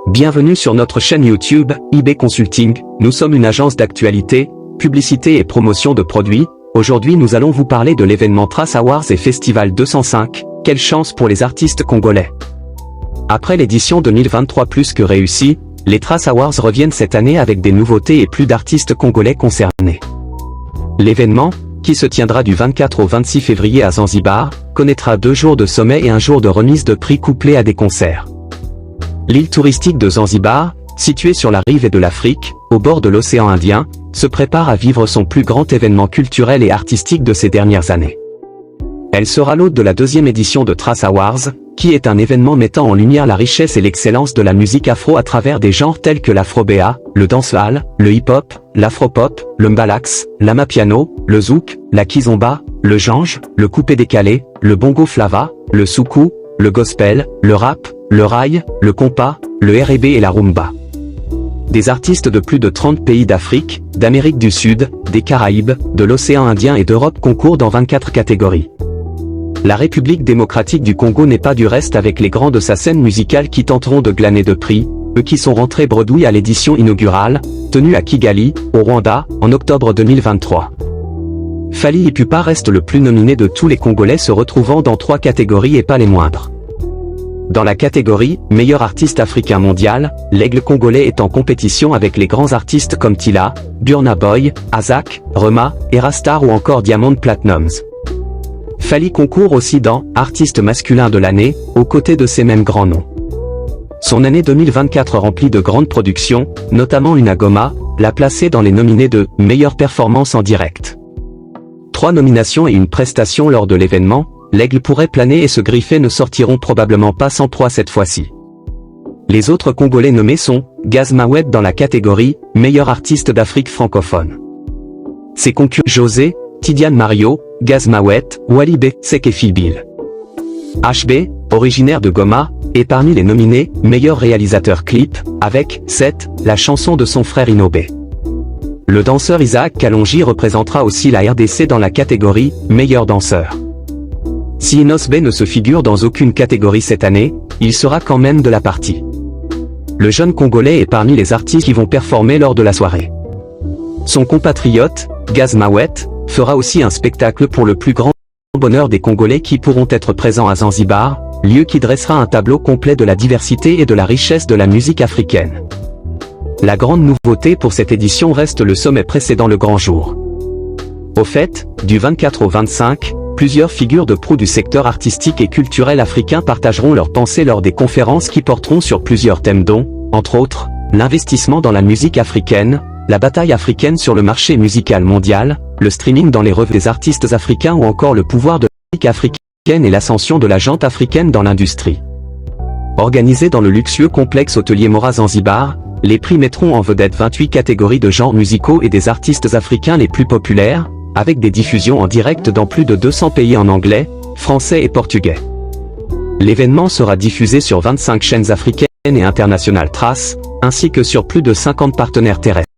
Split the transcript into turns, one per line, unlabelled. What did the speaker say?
Bienvenue sur notre chaîne YouTube, IB Consulting. Nous sommes une agence d'actualité, publicité et promotion de produits. Aujourd'hui nous allons vous parler de l'événement Trace Awards et Festival 205. Quelle chance pour les artistes congolais! Après l'édition 2023 plus que réussie, les Trace Awards reviennent cette année avec des nouveautés et plus d'artistes congolais concernés. L'événement, qui se tiendra du 24 au 26 février à Zanzibar, connaîtra 2 jours de sommet et 1 jour de remise de prix couplés à des concerts. L'île touristique de Zanzibar, située sur la rive de l'Afrique, au bord de l'océan Indien, se prépare à vivre son plus grand événement culturel et artistique de ces dernières années. Elle sera l'hôte de la 2e édition de Trace Awards, qui est un événement mettant en lumière la richesse et l'excellence de la musique afro à travers des genres tels que l'afro-béa, le dancehall, le hip-hop, l'afro-pop, le mbalax, l'amapiano, le zouk, la kizomba, le jange, le coupé-décalé, le bongo flava, le soukous, le gospel, le rap, le raï, le compas, le R&B et la rumba. Des artistes de plus de 30 pays d'Afrique, d'Amérique du Sud, des Caraïbes, de l'océan Indien et d'Europe concourent dans 24 catégories. La République démocratique du Congo n'est pas du reste avec les grands de sa scène musicale qui tenteront de glaner de prix, eux qui sont rentrés bredouilles à l'édition inaugurale, tenue à Kigali, au Rwanda, en octobre 2023. Fally Ipupa reste le plus nominé de tous les Congolais se retrouvant dans 3 catégories et pas les moindres. Dans la catégorie « Meilleur artiste africain mondial », l'aigle congolais est en compétition avec les grands artistes comme Tila, Burna Boy, Azak, Rema, Erastar ou encore Diamond Platnumz. Fally concourt aussi dans « Artiste masculin de l'année », aux côtés de ces mêmes grands noms. Son année 2024 remplie de grandes productions, notamment une à Goma, l'a placé dans les nominés de « Meilleure performance en direct ». 3 nominations et une prestation lors de l'événement, l'aigle pourrait planer et se griffer ne sortiront probablement pas sans proie cette fois-ci. Les autres Congolais nommés sont Gaz Mawet dans la catégorie « Meilleur artiste d'Afrique francophone ». Ses concurrents José, Tidiane Mario, Gaz Mawet, Wally B, Sekefi Bill. HB, originaire de Goma, est parmi les nominés « Meilleur réalisateur clip » avec « 7 », la chanson de son frère Inobé. Le danseur Isaac Kalonji représentera aussi la RDC dans la catégorie « Meilleur danseur ». Si Inos B ne se figure dans aucune catégorie cette année, il sera quand même de la partie. Le jeune Congolais est parmi les artistes qui vont performer lors de la soirée. Son compatriote, Gaz Mawet, fera aussi un spectacle pour le plus grand bonheur des Congolais qui pourront être présents à Zanzibar, lieu qui dressera un tableau complet de la diversité et de la richesse de la musique africaine. La grande nouveauté pour cette édition reste le sommet précédant le grand jour. Au fait, du 24 au 25, plusieurs figures de proue du secteur artistique et culturel africain partageront leurs pensées lors des conférences qui porteront sur plusieurs thèmes dont, entre autres, l'investissement dans la musique africaine, la bataille africaine sur le marché musical mondial, le streaming dans les revues des artistes africains ou encore le pouvoir de la musique africaine et l'ascension de la gente africaine dans l'industrie. Organisé dans le luxueux complexe hôtelier Mora Zanzibar, les prix mettront en vedette 28 catégories de genres musicaux et des artistes africains les plus populaires, avec des diffusions en direct dans plus de 200 pays en anglais, français et portugais. L'événement sera diffusé sur 25 chaînes africaines et internationales Trace, ainsi que sur plus de 50 partenaires terrestres.